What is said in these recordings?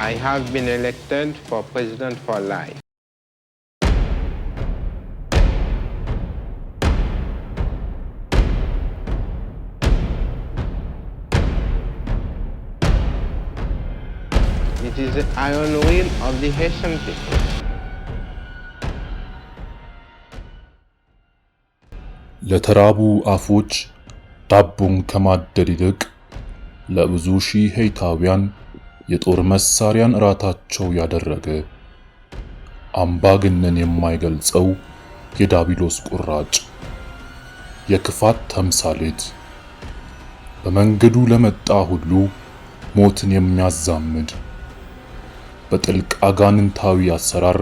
I have been elected for president for life. It is the iron will of the Haitian people. ለተራቡ አፎች ዳቦን ከማደል ይልቅ ለብዙ ሺህ ሄይታውያን የጦር መሳሪያን ራታቸው ያደረገ አምባገነን የማይገልጸው የዳቢሎስ ቁራጭ የክፋት ተምሳሌት በመንገዱ ለመጣ ሁሉ ሞትን የሚያዛምድ በጥልቅ አጋንንታዊ አሰራር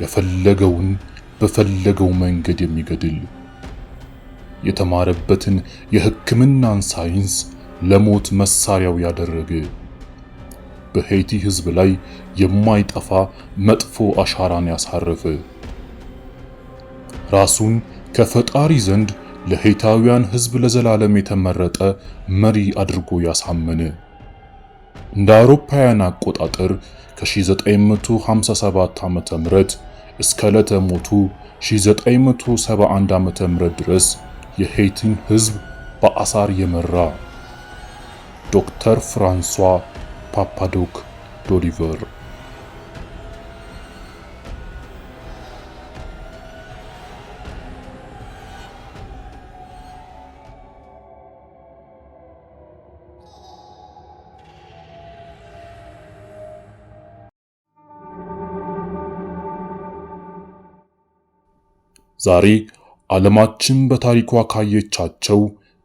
የፈለገውን በፈለገው መንገድ የሚገድል የተማረበትን የሕክምናን ሳይንስ ለሞት መሳሪያው ያደረገ በሄይቲ ሕዝብ ላይ የማይጠፋ መጥፎ አሻራን ያሳረፈ ራሱን ከፈጣሪ ዘንድ ለሄይታውያን ሕዝብ ለዘላለም የተመረጠ መሪ አድርጎ ያሳመነ እንደ አውሮፓውያን አቆጣጠር ከ1957 ዓመተ ምህረት እስከ ዕለተ ሞቱ 1971 ዓመተ ምህረት ድረስ የሄይቲን ሕዝብ በአሳር የመራ ዶክተር ፍራንሷ ፓፓዶክ ዶሊቨር ዛሬ ዓለማችን በታሪኳ ካየቻቸው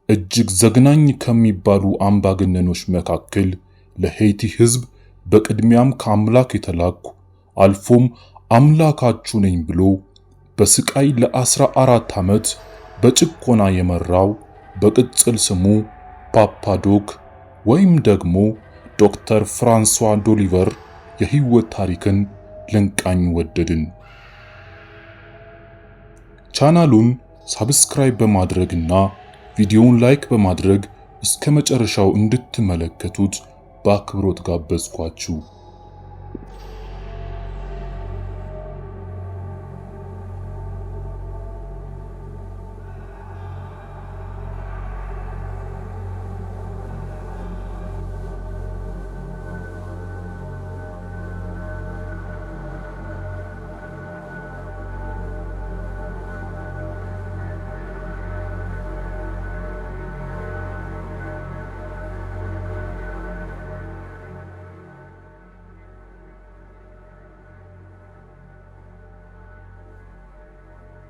እጅግ ዘግናኝ ከሚባሉ አምባገነኖች መካከል ለሄይቲ ሕዝብ በቅድሚያም ከአምላክ የተላኩ አልፎም አምላካችሁ ነኝ ብሎ በስቃይ ለ14 ዓመት በጭቆና የመራው በቅጽል ስሙ ፓፓዶክ ወይም ደግሞ ዶክተር ፍራንሷ ዶሊቨር የህይወት ታሪክን ልንቃኝ ወደድን። ቻናሉን ሰብስክራይብ በማድረግና ቪዲዮውን ላይክ በማድረግ እስከ መጨረሻው እንድትመለከቱት በአክብሮት ጋበዝኳችሁ።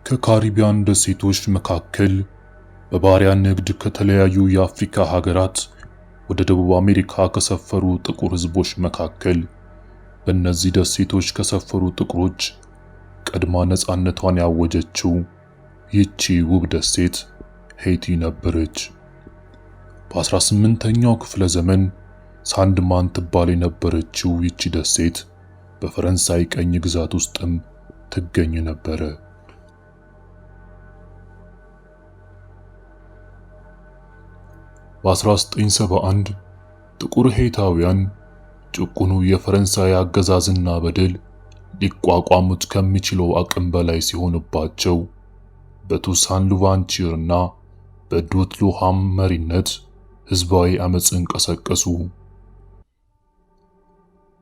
ከካሪቢያን ደሴቶች መካከል በባሪያ ንግድ ከተለያዩ የአፍሪካ ሀገራት ወደ ደቡብ አሜሪካ ከሰፈሩ ጥቁር ህዝቦች መካከል በእነዚህ ደሴቶች ከሰፈሩ ጥቁሮች ቀድማ ነፃነቷን ያወጀችው ይህቺ ውብ ደሴት ሄይቲ ነበረች። በ18ኛው ክፍለ ዘመን ሳንድማን ትባል የነበረችው ይህቺ ደሴት በፈረንሳይ ቀኝ ግዛት ውስጥም ትገኝ ነበረ። በ1971 ጥቁር ሄይታውያን ጭቁኑ የፈረንሳይ አገዛዝና በደል ሊቋቋሙት ከሚችለው አቅም በላይ ሲሆንባቸው በቱሳን ሉቫንቺርና በዱትሉሃም መሪነት ህዝባዊ አመጽን ቀሰቀሱ።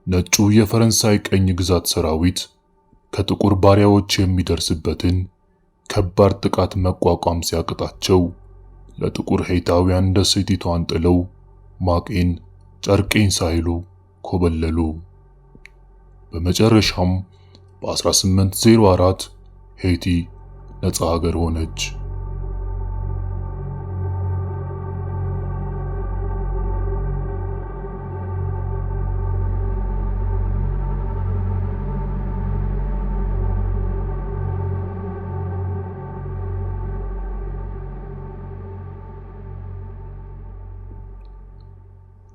ነጩ የፈረንሳይ ቀኝ ግዛት ሰራዊት ከጥቁር ባሪያዎች የሚደርስበትን ከባድ ጥቃት መቋቋም ሲያቅታቸው ለጥቁር ሄይታውያን ደሴቲቷን ጥለው ማቄን ጨርቄን ሳይሉ ኮበለሉ። በመጨረሻም በ1804 ሄይቲ ነፃ ሀገር ሆነች።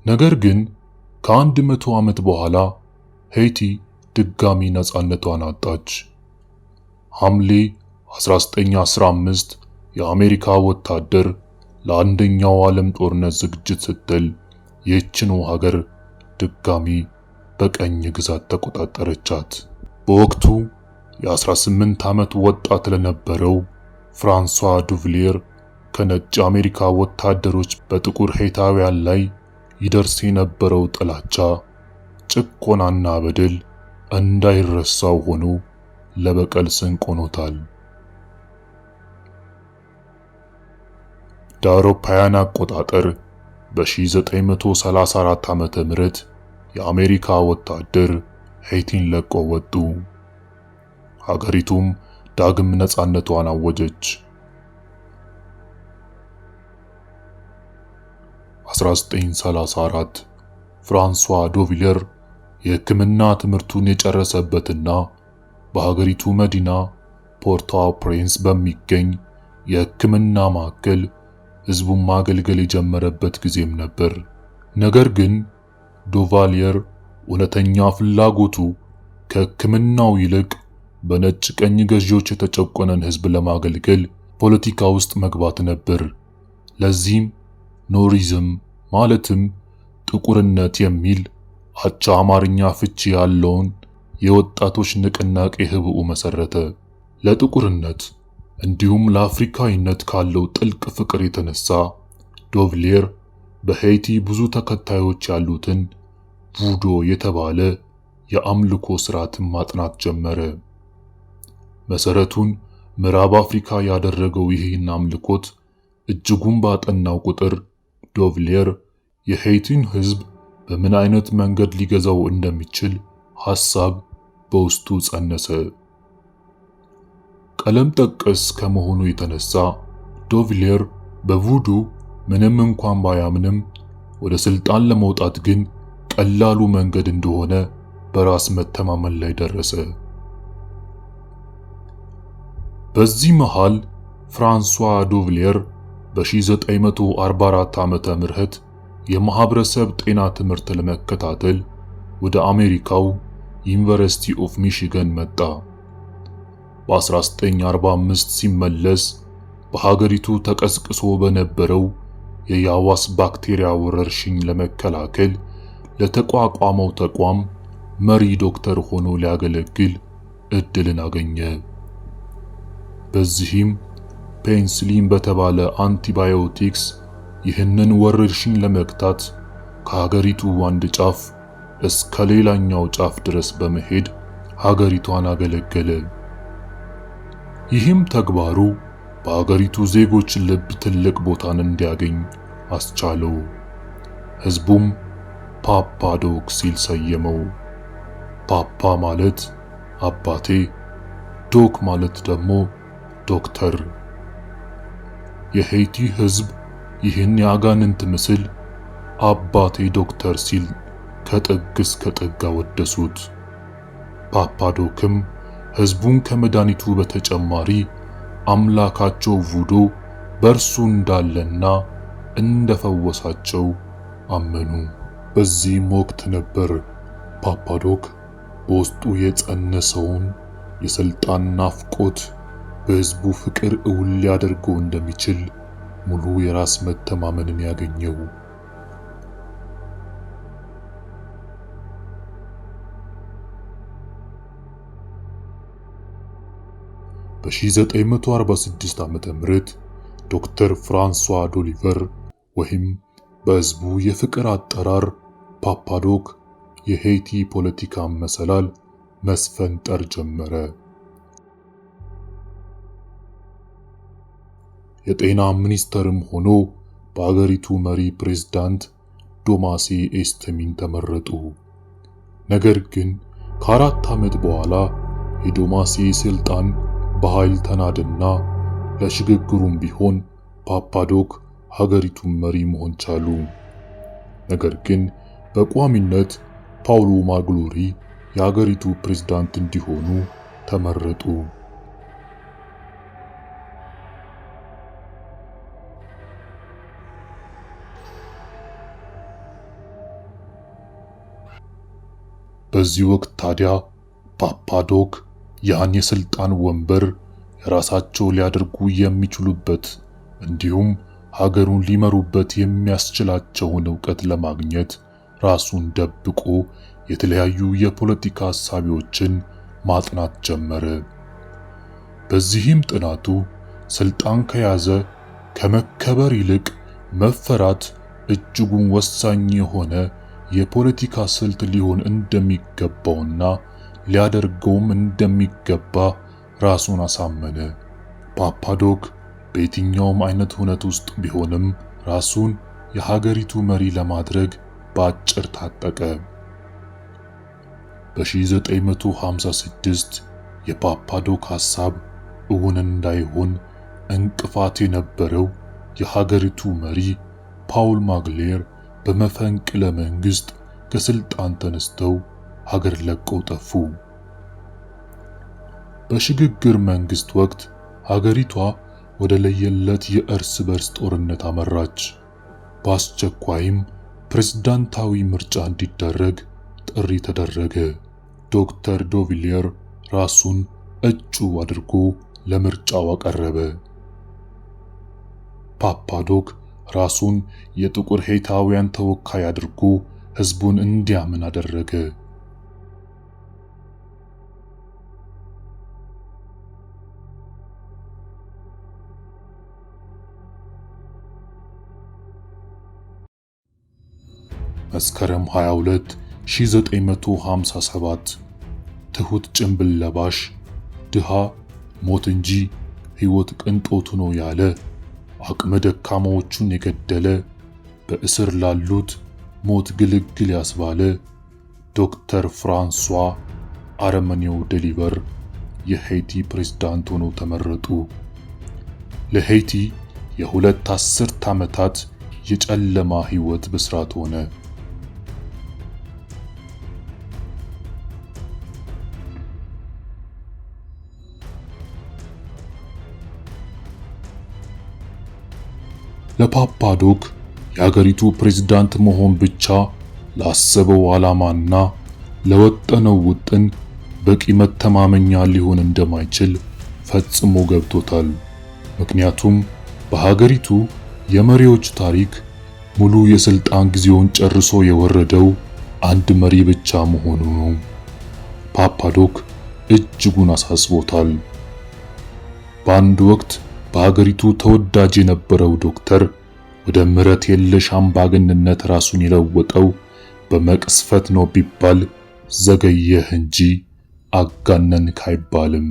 ነገር ግን ከ100 ዓመት በኋላ ሄይቲ ድጋሚ ነፃነቷን አጣች። ሐምሌ 1915 የአሜሪካ ወታደር ለአንደኛው ዓለም ጦርነት ዝግጅት ስትል ይህችኑ ሀገር ድጋሚ በቀኝ ግዛት ተቆጣጠረቻት። በወቅቱ የ18 ዓመት ወጣት ለነበረው ፍራንሷ ዱቭሊየር ከነጭ አሜሪካ ወታደሮች በጥቁር ሄይታውያን ላይ ይደርስ የነበረው ጥላቻ፣ ጭቆናና በደል እንዳይረሳው ሆኖ ለበቀል ስንቅ ሆኖታል። በአውሮፓውያን አቆጣጠር በ1934 ዓመተ ምህረት የአሜሪካ ወታደር ሄይቲን ለቆ ወጡ። ሀገሪቱም ዳግም ነፃነቷን አወጀች። 1934 ፍራንሷ ዱቭሊየር የሕክምና ትምህርቱን የጨረሰበትና በሀገሪቱ መዲና ፖርቶ ፕሪንስ በሚገኝ የሕክምና ማዕከል ሕዝቡን ማገልገል የጀመረበት ጊዜም ነበር። ነገር ግን ዱቫሊየር እውነተኛ ፍላጎቱ ከሕክምናው ይልቅ በነጭ ቀኝ ገዢዎች የተጨቆነን ሕዝብ ለማገልገል ፖለቲካ ውስጥ መግባት ነበር። ለዚህም ኖሪዝም ማለትም ጥቁርነት የሚል አቻ አማርኛ ፍቺ ያለውን የወጣቶች ንቅናቄ ህብኡ መሰረተ። ለጥቁርነት እንዲሁም ለአፍሪካዊነት ካለው ጥልቅ ፍቅር የተነሳ ዱቭሊየር በሄይቲ ብዙ ተከታዮች ያሉትን ቡዶ የተባለ የአምልኮ ስርዓትን ማጥናት ጀመረ። መሰረቱን ምዕራብ አፍሪካ ያደረገው ይህን አምልኮት እጅጉን ባጠናው ቁጥር ዱቭሊየር የሄይቲን ህዝብ በምን አይነት መንገድ ሊገዛው እንደሚችል ሐሳብ በውስጡ ጸነሰ። ቀለም ጠቀስ ከመሆኑ የተነሳ ዱቭሊየር በቡዱ ምንም እንኳን ባያምንም ወደ ስልጣን ለመውጣት ግን ቀላሉ መንገድ እንደሆነ በራስ መተማመን ላይ ደረሰ። በዚህ መሃል ፍራንሷ ዱቭሊየር በ1944 ዓመተ ምህረት የማህበረሰብ ጤና ትምህርት ለመከታተል ወደ አሜሪካው ዩኒቨርሲቲ ኦፍ ሚሽገን መጣ። በ1945 ሲመለስ በሀገሪቱ ተቀስቅሶ በነበረው የያዋስ ባክቴሪያ ወረርሽኝ ለመከላከል ለተቋቋመው ተቋም መሪ ዶክተር ሆኖ ሊያገለግል እድልን አገኘ። በዚህም ፔንሲሊን በተባለ አንቲባዮቲክስ ይህንን ወረርሽኝ ለመግታት ከሀገሪቱ አንድ ጫፍ እስከ ሌላኛው ጫፍ ድረስ በመሄድ ሀገሪቷን አገለገለ። ይህም ተግባሩ በሀገሪቱ ዜጎች ልብ ትልቅ ቦታን እንዲያገኝ አስቻለው። ህዝቡም ፓፓ ዶክ ሲል ሰየመው። ፓፓ ማለት አባቴ፣ ዶክ ማለት ደግሞ ዶክተር። የሄይቲ ህዝብ ይህን የአጋንንት ምስል አባቴ ዶክተር ሲል ከጥግ እስከ ጥግ አወደሱት። ፓፓ ዶክም ህዝቡን ከመድኃኒቱ በተጨማሪ አምላካቸው ቡዶ በእርሱ እንዳለና እንደፈወሳቸው አመኑ። በዚህም ወቅት ነበር ፓፓ ዶክ በውስጡ የጸነሰውን የስልጣን ናፍቆት በህዝቡ ፍቅር እውን ሊያደርገው እንደሚችል ሙሉ የራስ መተማመንን ያገኘው። በ1946 ዓመተ ምህረት ዶክተር ፍራንሷ ዱቭሊየር ወይም በህዝቡ የፍቅር አጠራር ፓፓ ዶክ የሄይቲ ፖለቲካ መሰላል መስፈንጠር ጀመረ። የጤና ሚኒስተርም ሆኖ በአገሪቱ መሪ ፕሬዝዳንት ዶማሴ ኤስተሚን ተመረጡ። ነገር ግን ከ4 ዓመት በኋላ የዶማሴ ስልጣን በኃይል ተናደና ለሽግግሩም ቢሆን ፓፓ ዶክ ሀገሪቱን መሪ መሆን ቻሉ። ነገር ግን በቋሚነት ፓውሎ ማግሎሪ የሀገሪቱ ፕሬዝዳንት እንዲሆኑ ተመረጡ። በዚህ ወቅት ታዲያ ፓፓ ዶክ ያን የስልጣን ወንበር የራሳቸው ሊያደርጉ የሚችሉበት እንዲሁም ሀገሩን ሊመሩበት የሚያስችላቸውን ዕውቀት ለማግኘት ራሱን ደብቆ የተለያዩ የፖለቲካ ሐሳቢዎችን ማጥናት ጀመረ። በዚህም ጥናቱ ስልጣን ከያዘ ከመከበር ይልቅ መፈራት እጅጉን ወሳኝ የሆነ የፖለቲካ ስልት ሊሆን እንደሚገባውና ሊያደርገውም እንደሚገባ ራሱን አሳመነ። ፓፓዶክ በየትኛውም አይነት ሁነት ውስጥ ቢሆንም ራሱን የሀገሪቱ መሪ ለማድረግ በአጭር ታጠቀ። በ1956 የፓፓዶክ ሐሳብ እውን እንዳይሆን እንቅፋት የነበረው የሀገሪቱ መሪ ፓውል ማግሌር በመፈንቅለ መንግስት ከስልጣን ተነስተው ሀገር ለቀው ጠፉ። በሽግግር መንግስት ወቅት ሀገሪቷ ወደ ለየለት የእርስ በርስ ጦርነት አመራች። በአስቸኳይም ፕሬዝዳንታዊ ምርጫ እንዲደረግ ጥሪ ተደረገ። ዶክተር ዶቪሊየር ራሱን እጩ አድርጎ ለምርጫው አቀረበ። ፓፓዶክ ራሱን የጥቁር ሄይታውያን ተወካይ አድርጎ ህዝቡን እንዲያምን አደረገ። መስከረም 22 1957 ትሁት ጭንብል ለባሽ ድሃ ሞት እንጂ ህይወት ቅንጦት ነው ያለ አቅመ ደካማዎቹን የገደለ በእስር ላሉት ሞት ግልግል ያስባለ ዶክተር ፍራንሷ አረመኔው ዴሊቨር የሄይቲ ፕሬዝዳንት ሆነው ተመረጡ። ለሄይቲ የሁለት አስርት ዓመታት የጨለማ ህይወት ብስራት ሆነ። ለፓፓዶክ የሀገሪቱ ፕሬዝዳንት መሆን ብቻ ላሰበው ዓላማና ለወጠነው ውጥን በቂ መተማመኛ ሊሆን እንደማይችል ፈጽሞ ገብቶታል። ምክንያቱም በሀገሪቱ የመሪዎች ታሪክ ሙሉ የስልጣን ጊዜውን ጨርሶ የወረደው አንድ መሪ ብቻ መሆኑ ነው። ፓፓዶክ እጅጉን አሳስቦታል። በአንድ ወቅት በሀገሪቱ ተወዳጅ የነበረው ዶክተር ወደ ምሕረት የለሽ አምባገነንነት ራሱን የለወጠው በመቅስፈት ነው ቢባል ዘገየህ እንጂ አጋነንክ አይባልም።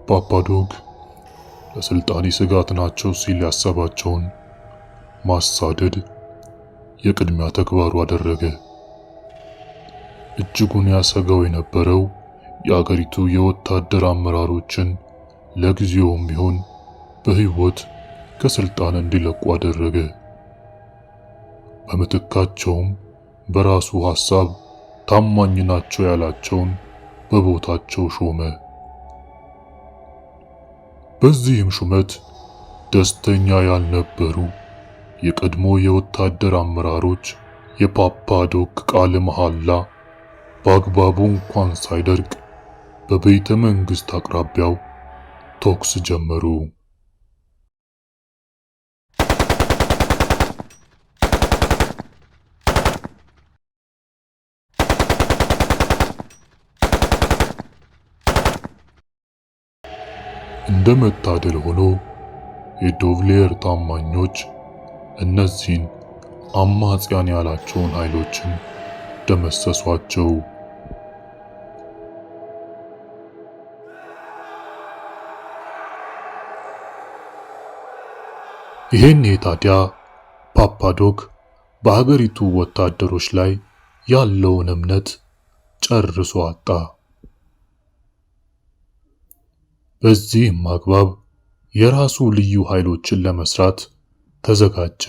ፓፓዶክ ለስልጣኔ ስጋት ናቸው ሲል ያሰባቸውን ማሳደድ የቅድሚያ ተግባሩ አደረገ። እጅጉን ያሰጋው የነበረው የአገሪቱ የወታደር አመራሮችን ለጊዜውም ቢሆን በህይወት ከስልጣን እንዲለቁ አደረገ። በምትካቸውም በራሱ ሐሳብ ታማኝ ናቸው ያላቸውን በቦታቸው ሾመ። በዚህም ሹመት ደስተኛ ያልነበሩ የቀድሞ የወታደር አመራሮች የፓፓዶክ ቃለ መሐላ በአግባቡ እንኳን ሳይደርቅ በቤተ መንግስት አቅራቢያው ተኩስ ጀመሩ። እንደመታደል ሆኖ የዶቭሌር ታማኞች እነዚህን አማጽያን ያላቸውን ኃይሎችን ደመሰሷቸው። ይሄኔ ታዲያ ፓፓዶክ በሀገሪቱ ወታደሮች ላይ ያለውን እምነት ጨርሶ አጣ። በዚህም አግባብ የራሱ ልዩ ኃይሎችን ለመስራት ተዘጋጀ።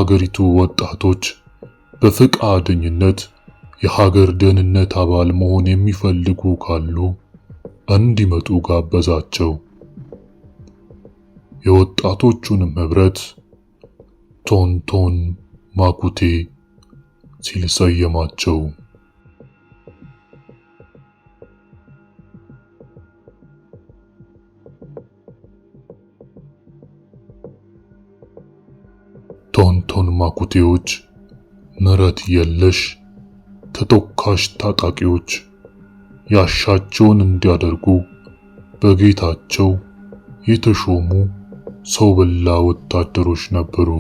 የሀገሪቱ ወጣቶች በፈቃደኝነት የሀገር ደህንነት አባል መሆን የሚፈልጉ ካሉ እንዲመጡ ጋበዛቸው። የወጣቶቹንም ህብረት ቶንቶን ማኩቴ ሲል ሰየማቸው። ቶንቶን ማኩቴዎች ምሕረት የለሽ ተተኳሽ ታጣቂዎች ያሻቸውን እንዲያደርጉ በጌታቸው የተሾሙ ሰው በላ ወታደሮች ነበሩ።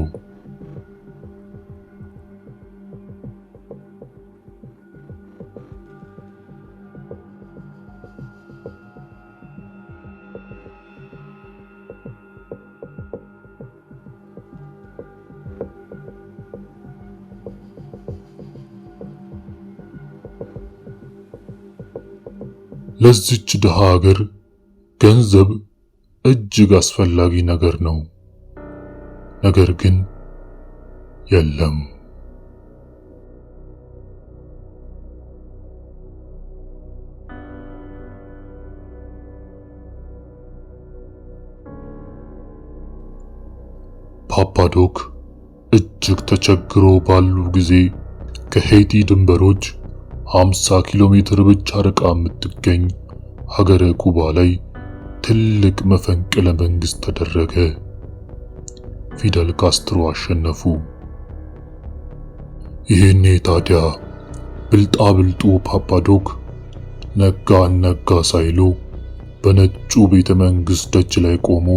ለዚች ድሃ ሀገር ገንዘብ እጅግ አስፈላጊ ነገር ነው። ነገር ግን የለም። ፓፓዶክ እጅግ ተቸግሮ ባሉ ጊዜ ከሄይቲ ድንበሮች 50 ኪሎ ሜትር ብቻ ርቃ የምትገኝ ሀገረ ኩባ ላይ ትልቅ መፈንቅለ መንግስት ተደረገ። ፊደል ካስትሮ አሸነፉ። ይህኔ ታዲያ ብልጣብልጡ ፓፓዶክ ነጋ ሳይሉ በነጩ ቤተ መንግስት ደጅ ላይ ቆሞ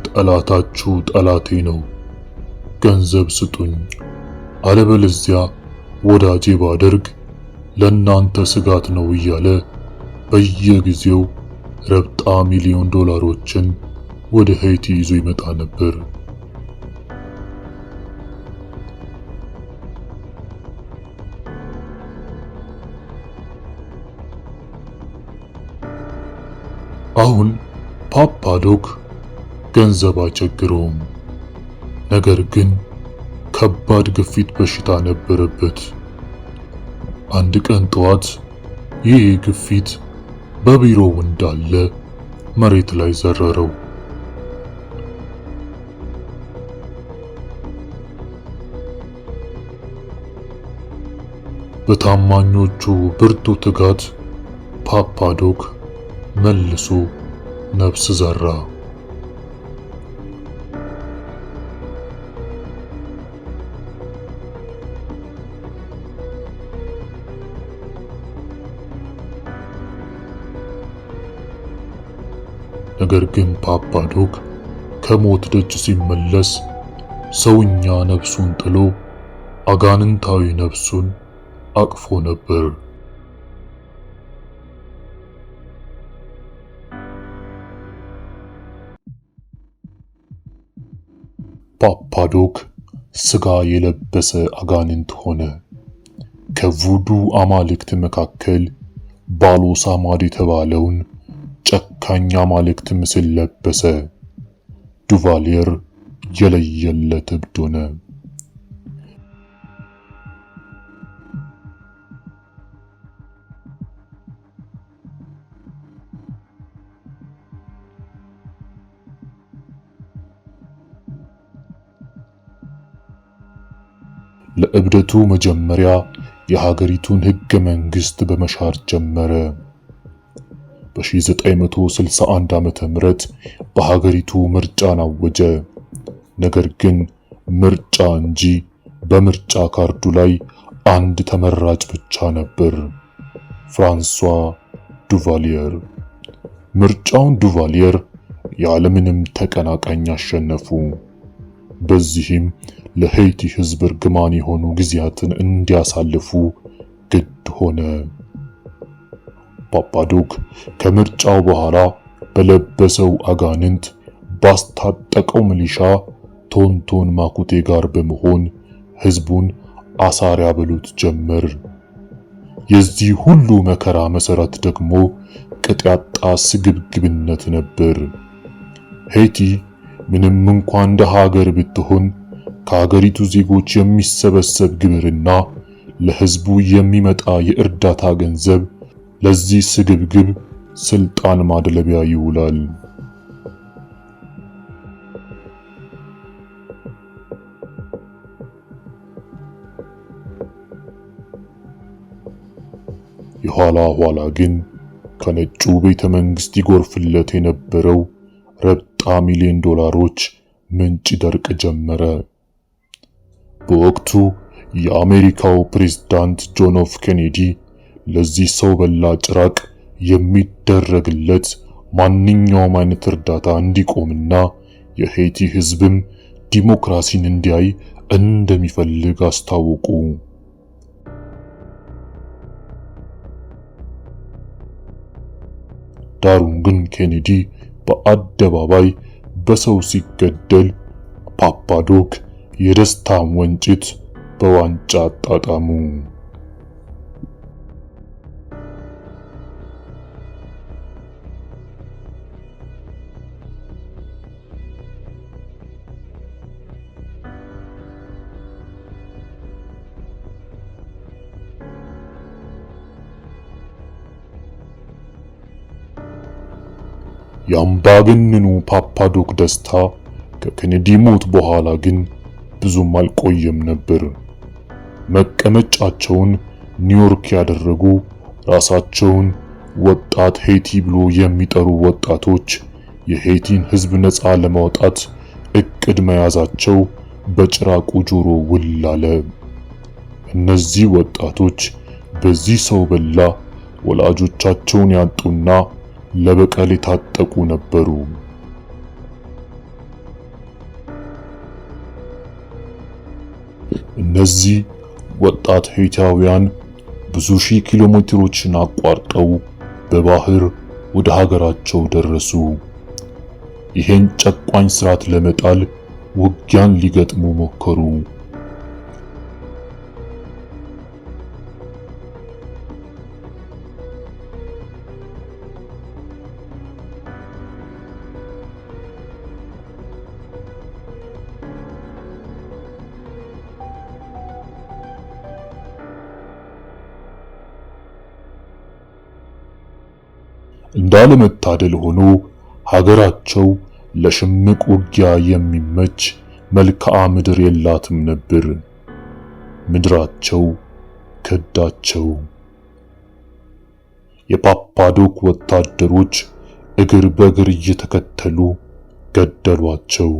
ጠላታችሁ ጠላቴ ነው፣ ገንዘብ ስጡኝ፣ አለበለዚያ ወዳጄ ባደርግ ለናንተ ስጋት ነው እያለ በየጊዜው ረብጣ ሚሊዮን ዶላሮችን ወደ ሄይቲ ይዞ ይመጣ ነበር። አሁን ፓፓዶክ ገንዘብ አይቸግረውም። ነገር ግን ከባድ ግፊት በሽታ ነበረበት። አንድ ቀን ጠዋት ይህ ግፊት በቢሮው እንዳለ መሬት ላይ ዘረረው። በታማኞቹ ብርቱ ትጋት ፓፓዶክ መልሶ ነፍስ ዘራ። ነገር ግን ፓፓዶክ ከሞት ደጅ ሲመለስ ሰውኛ ነፍሱን ጥሎ አጋንንታዊ ነፍሱን አቅፎ ነበር። ፓፓዶክ ስጋ የለበሰ አጋንንት ሆነ። ከቮዱ አማልክት መካከል ባሎሳማድ የተባለውን ጨካኝ አማልክት ምስል ለበሰ። ዱቫሊየር የለየለት እብድ ሆነ። ለእብደቱ መጀመሪያ የሀገሪቱን ሕገ መንግስት በመሻር ጀመረ። በ1961 ዓመተ ምህረት በሀገሪቱ ምርጫን አወጀ። ነገር ግን ምርጫ እንጂ በምርጫ ካርዱ ላይ አንድ ተመራጭ ብቻ ነበር፣ ፍራንሷ ዱቫሊየር። ምርጫውን ዱቫሊየር ያለምንም ተቀናቃኝ አሸነፉ። በዚህም ለሄይቲ ህዝብ እርግማን የሆኑ ጊዜያትን እንዲያሳልፉ ግድ ሆነ። ፓፓዶክ ከምርጫው በኋላ በለበሰው አጋንንት ባስታጠቀው ሚሊሻ ቶንቶን ማኩቴ ጋር በመሆን ህዝቡን አሳር ያበሉት ጀመር። የዚህ ሁሉ መከራ መሰረት ደግሞ ቅጥ ያጣ ስግብግብነት ነበር። ሄይቲ ምንም እንኳን እንደ ሀገር ብትሆን ከሀገሪቱ ዜጎች የሚሰበሰብ ግብርና ለህዝቡ የሚመጣ የእርዳታ ገንዘብ ለዚህ ስግብግብ ስልጣን ማድለቢያ ይውላል። የኋላ ኋላ ግን ከነጩ ቤተ መንግስት ይጎርፍለት የነበረው ረብጣ ሚሊዮን ዶላሮች ምንጭ ደርቅ ጀመረ። በወቅቱ የአሜሪካው ፕሬዝዳንት ጆን ኤፍ ኬኔዲ ለዚህ ሰው በላ ጭራቅ የሚደረግለት ማንኛውም አይነት እርዳታ እንዲቆምና የሄይቲ ህዝብም ዲሞክራሲን እንዲያይ እንደሚፈልግ አስታወቁ። ዳሩ ግን ኬኔዲ በአደባባይ በሰው ሲገደል ፓፓዶክ የደስታም ወንጭት በዋንጫ አጣጣሙ። የአምባገነኑ ፓፓዶክ ደስታ ከኬኔዲ ሞት በኋላ ግን ብዙም አልቆየም ነበር። መቀመጫቸውን ኒውዮርክ ያደረጉ ራሳቸውን ወጣት ሄይቲ ብሎ የሚጠሩ ወጣቶች የሄይቲን ህዝብ ነፃ ለማውጣት እቅድ መያዛቸው በጭራቁ ጆሮ ውል አለ። እነዚህ ወጣቶች በዚህ ሰው በላ ወላጆቻቸውን ያጡና ለበቀል የታጠቁ ነበሩ። እነዚህ ወጣት ሄይቲያውያን ብዙ ሺህ ኪሎ ሜትሮችን አቋርጠው በባህር ወደ ሀገራቸው ደረሱ። ይሄን ጨቋኝ ስርዓት ለመጣል ውጊያን ሊገጥሙ ሞከሩ። እንዳለመታደል ሆኖ ሀገራቸው ለሽምቅ ውጊያ የሚመች መልክዓ ምድር የላትም ነበር። ምድራቸው ከዳቸው። የፓፓዶክ ወታደሮች እግር በእግር እየተከተሉ ገደሏቸው።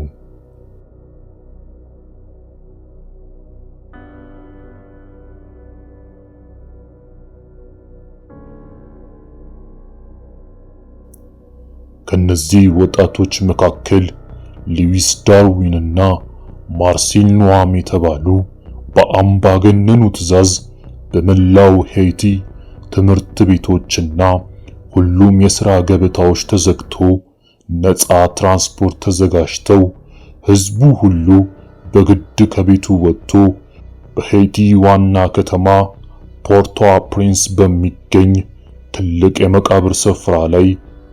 ከነዚህ ወጣቶች መካከል ሉዊስ ዳርዊን እና ማርሴል ኖዋም የተባሉ በአምባገነኑ ትዕዛዝ በመላው ሄይቲ ትምህርት ቤቶችና ሁሉም የሥራ ገበታዎች ተዘግቶ ነፃ ትራንስፖርት ተዘጋጅተው ህዝቡ ሁሉ በግድ ከቤቱ ወጥቶ በሄይቲ ዋና ከተማ ፖርቶ ፕሪንስ በሚገኝ ትልቅ የመቃብር ስፍራ ላይ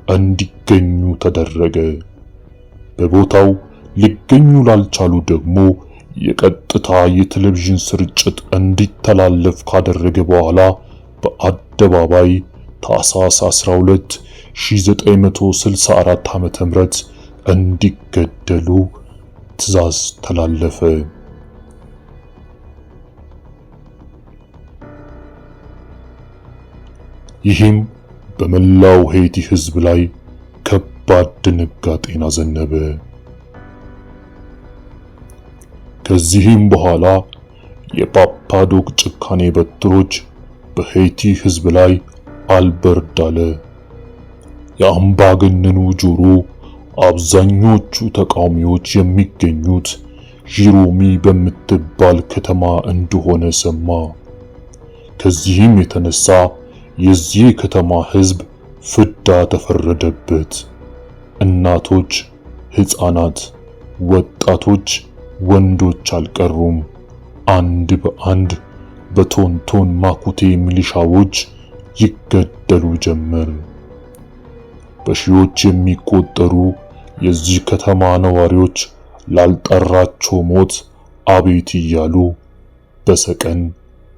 እንዲገኙ ተደረገ። በቦታው ሊገኙ ላልቻሉ ደግሞ የቀጥታ የቴሌቪዥን ስርጭት እንዲተላለፍ ካደረገ በኋላ በአደባባይ ታኅሳስ 12 1964 ዓ.ም እንዲገደሉ ትዕዛዝ ተላለፈ። ይህም በመላው ሄይቲ ህዝብ ላይ ከባድ ድንጋጤን አዘነበ። ከዚህም በኋላ የፓፓዶክ ጭካኔ በትሮች በሄይቲ ህዝብ ላይ አልበርድ አለ። የአምባገነኑ ጆሮ አብዛኞቹ ተቃዋሚዎች የሚገኙት ጂሮሚ በምትባል ከተማ እንደሆነ ሰማ። ከዚህም የተነሳ የዚህ ከተማ ህዝብ ፍዳ ተፈረደበት። እናቶች፣ ህፃናት፣ ወጣቶች፣ ወንዶች አልቀሩም። አንድ በአንድ በቶንቶን ማኩቴ ሚሊሻዎች ይገደሉ ጀመር። በሺዎች የሚቆጠሩ የዚህ ከተማ ነዋሪዎች ላልጠራቸው ሞት አቤት እያሉ በሰቀን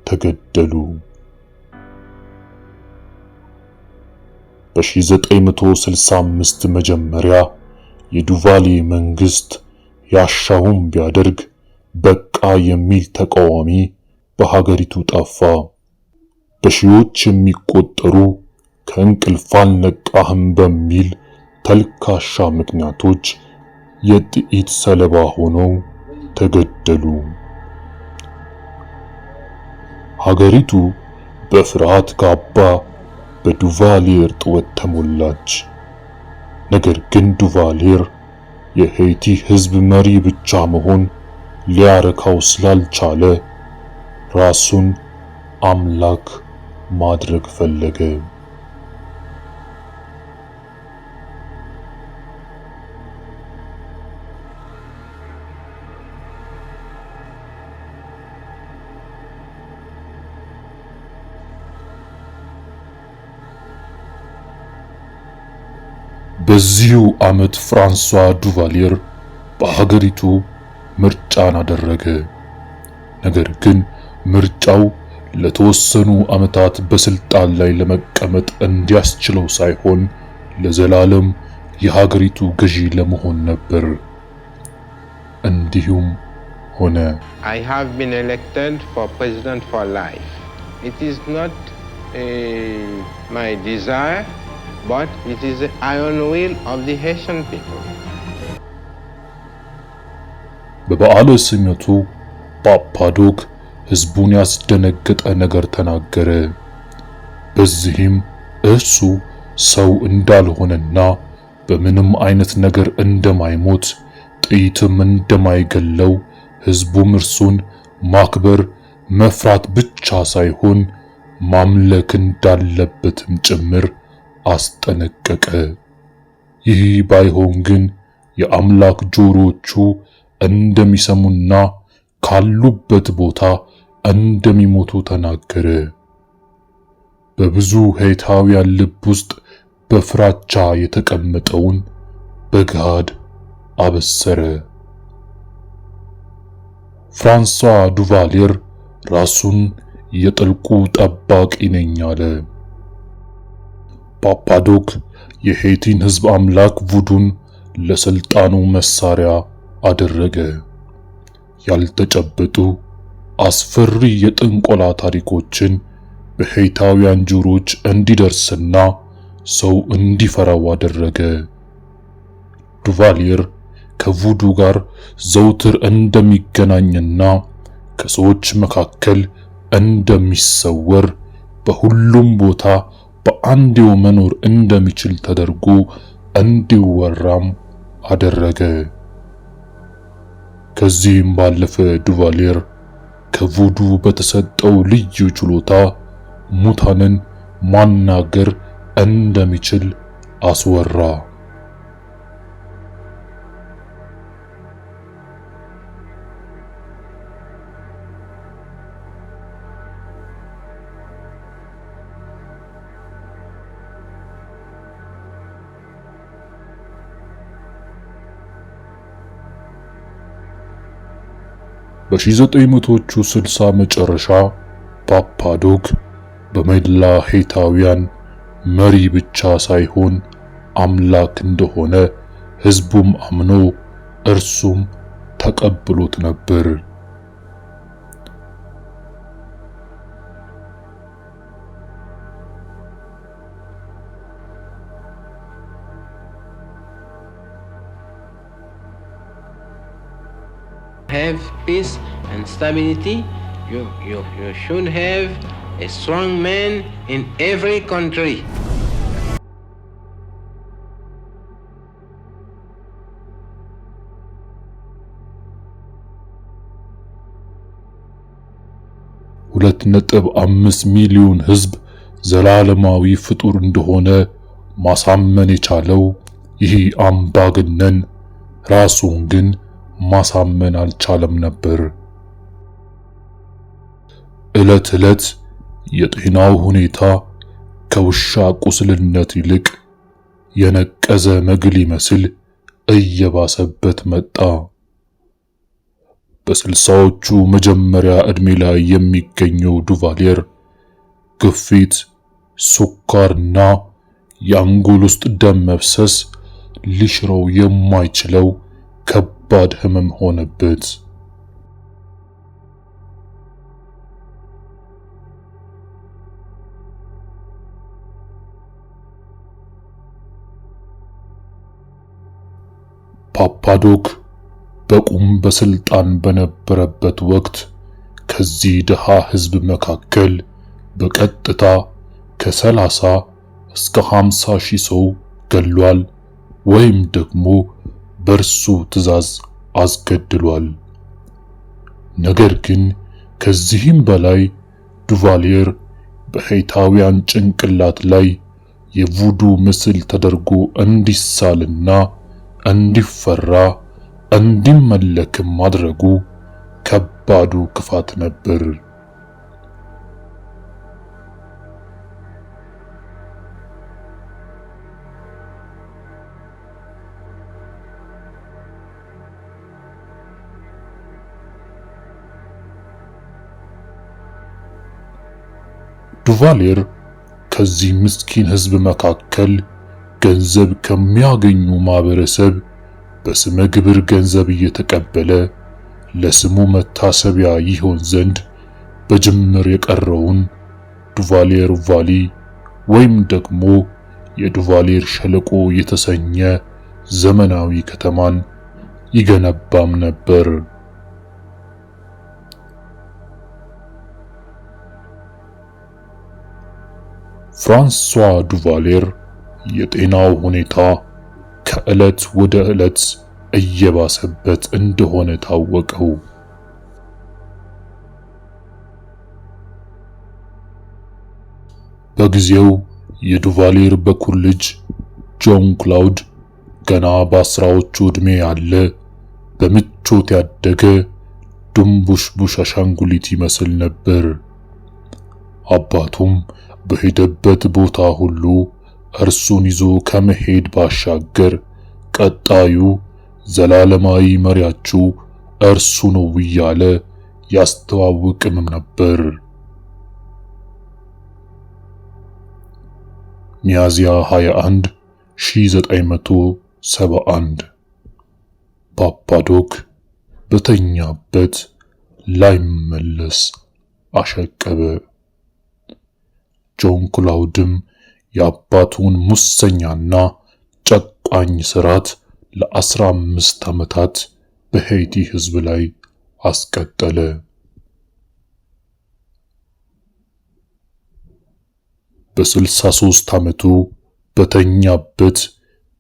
ተገደሉ። በ1965 መጀመሪያ የዱቫሌ መንግስት ያሻውን ቢያደርግ በቃ የሚል ተቃዋሚ በሀገሪቱ ጠፋ። በሺዎች የሚቆጠሩ ከእንቅልፍ አልነቃህም በሚል ተልካሻ ምክንያቶች የጥይት ሰለባ ሆነው ተገደሉ። ሀገሪቱ በፍርሃት ካባ በዱቫሌር ጥወት ተሞላች። ነገር ግን ዱቫሌር የሄይቲ ህዝብ መሪ ብቻ መሆን ሊያረካው ስላልቻለ ራሱን አምላክ ማድረግ ፈለገ። በዚሁ ዓመት ፍራንሷ ዱቫሌር በሀገሪቱ ምርጫን አደረገ። ነገር ግን ምርጫው ለተወሰኑ ዓመታት በስልጣን ላይ ለመቀመጥ እንዲያስችለው ሳይሆን ለዘላለም የሀገሪቱ ገዢ ለመሆን ነበር። እንዲሁም ሆነ። I have been elected for president for life. It is not my desire, but it is the iron will of the Haitian people. በበዓለ ሲመቱ ፓፓዶክ ህዝቡን ያስደነገጠ ነገር ተናገረ። በዚህም እርሱ ሰው እንዳልሆነና በምንም አይነት ነገር እንደማይሞት ጥይትም እንደማይገለው ህዝቡም እርሱን ማክበር መፍራት ብቻ ሳይሆን ማምለክ እንዳለበትም ጭምር አስጠነቀቀ። ይህ ባይሆን ግን የአምላክ ጆሮቹ እንደሚሰሙና ካሉበት ቦታ እንደሚሞቱ ተናገረ። በብዙ ሄይታውያን ልብ ውስጥ በፍራቻ የተቀመጠውን በገሃድ አበሰረ። ፍራንሷ ዱቫሌር ራሱን የጥልቁ ጠባቂ ነኝ አለ። ፓፓዶክ የሄይቲን ህዝብ አምላክ ቡዱን ለስልጣኑ መሳሪያ አደረገ። ያልተጨበጡ አስፈሪ የጥንቆላ ታሪኮችን በሄይታውያን ጆሮች እንዲደርስና ሰው እንዲፈራው አደረገ። ዱቫሌር ከቡዱ ጋር ዘውትር እንደሚገናኝና ከሰዎች መካከል እንደሚሰወር በሁሉም ቦታ በአንዴው መኖር እንደሚችል ተደርጎ እንዲወራም አደረገ። ከዚህም ባለፈ ዱቫሌር ከቡዱ በተሰጠው ልዩ ችሎታ ሙታንን ማናገር እንደሚችል አስወራ። በ1960ዎቹ መጨረሻ ፓፓዶክ በመላ ሄይታውያን መሪ ብቻ ሳይሆን አምላክ እንደሆነ ህዝቡም አምኖ እርሱም ተቀብሎት ነበር። Have peace and stability. You should have a strong man in every country. ሁለት ነጥብ 5 ሚሊዮን ህዝብ ዘላለማዊ ፍጡር እንደሆነ ማሳመን የቻለው ይህ አምባገነን ራሱን ግን ማሳመን አልቻለም ነበር። ዕለት ዕለት የጤናው ሁኔታ ከውሻ ቁስልነት ይልቅ የነቀዘ መግል ይመስል እየባሰበት መጣ። በ60ዎቹ መጀመሪያ ዕድሜ ላይ የሚገኘው ዱቫሊየር ግፊት፣ ሱካርና የአንጎል ውስጥ ደም መፍሰስ ሊሽረው የማይችለው ከባድ ህመም ሆነበት። ፓፓዶክ በቁም በስልጣን በነበረበት ወቅት ከዚህ ድሃ ህዝብ መካከል በቀጥታ ከ30 እስከ 50 ሺህ ሰው ገሏል ወይም ደግሞ በእርሱ ትዕዛዝ አስገድሏል። ነገር ግን ከዚህም በላይ ዱቫሊየር በሄይታውያን ጭንቅላት ላይ የቮዱ ምስል ተደርጎ እንዲሳልና እንዲፈራ እንዲመለክም ማድረጉ ከባዱ ክፋት ነበር። ዱቫሊየር ከዚህ ምስኪን ህዝብ መካከል ገንዘብ ከሚያገኙ ማህበረሰብ በስመ ግብር ገንዘብ እየተቀበለ ለስሙ መታሰቢያ ይሆን ዘንድ በጅምር የቀረውን ዱቫሊየር ቫሊ ወይም ደግሞ የዱቫሊየር ሸለቆ የተሰኘ ዘመናዊ ከተማን ይገነባም ነበር። ፍራንሷ ዱቫሊየር የጤናው ሁኔታ ከዕለት ወደ ዕለት እየባሰበት እንደሆነ ታወቀው። በጊዜው የዱቫሊየር በኩር ልጅ ጆን ክላውድ ገና በ10ዎቹ ዕድሜ ያለ በምቾት ያደገ ድንቡሽቡሽ አሻንጉሊት ይመስል ነበር። አባቱም በሄደበት ቦታ ሁሉ እርሱን ይዞ ከመሄድ ባሻገር ቀጣዩ ዘላለማዊ መሪያችሁ እርሱ ነው እያለ ያስተዋውቅም ነበር። ሚያዝያ 21 1971 ፓፓዶክ በተኛበት ላይመለስ አሸቀበ። ጆን ክላውድም የአባቱን ሙሰኛና ጨቋኝ ስርዓት ለ15 ዓመታት በሄይቲ ህዝብ ላይ አስቀጠለ። በ63 ዓመቱ በተኛበት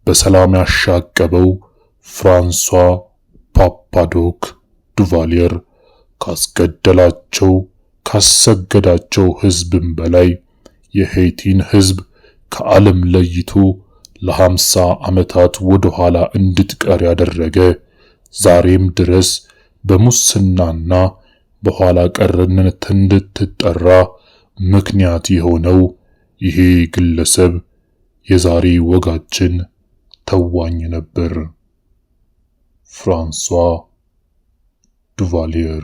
በሰላም ያሻቀበው ፍራንሷ ፓፓዶክ ዱቫሊየር ካስገደላቸው ካሰገዳቸው ህዝብም በላይ የሄይቲን ህዝብ ከዓለም ለይቶ ለ50 ዓመታት ወደ ኋላ እንድትቀር ያደረገ ዛሬም ድረስ በሙስናና በኋላ ቀርነት እንድትጠራ ምክንያት የሆነው ይሄ ግለሰብ የዛሬ ወጋችን ተዋኝ ነበር። ፍራንሷ ዱቫሊየር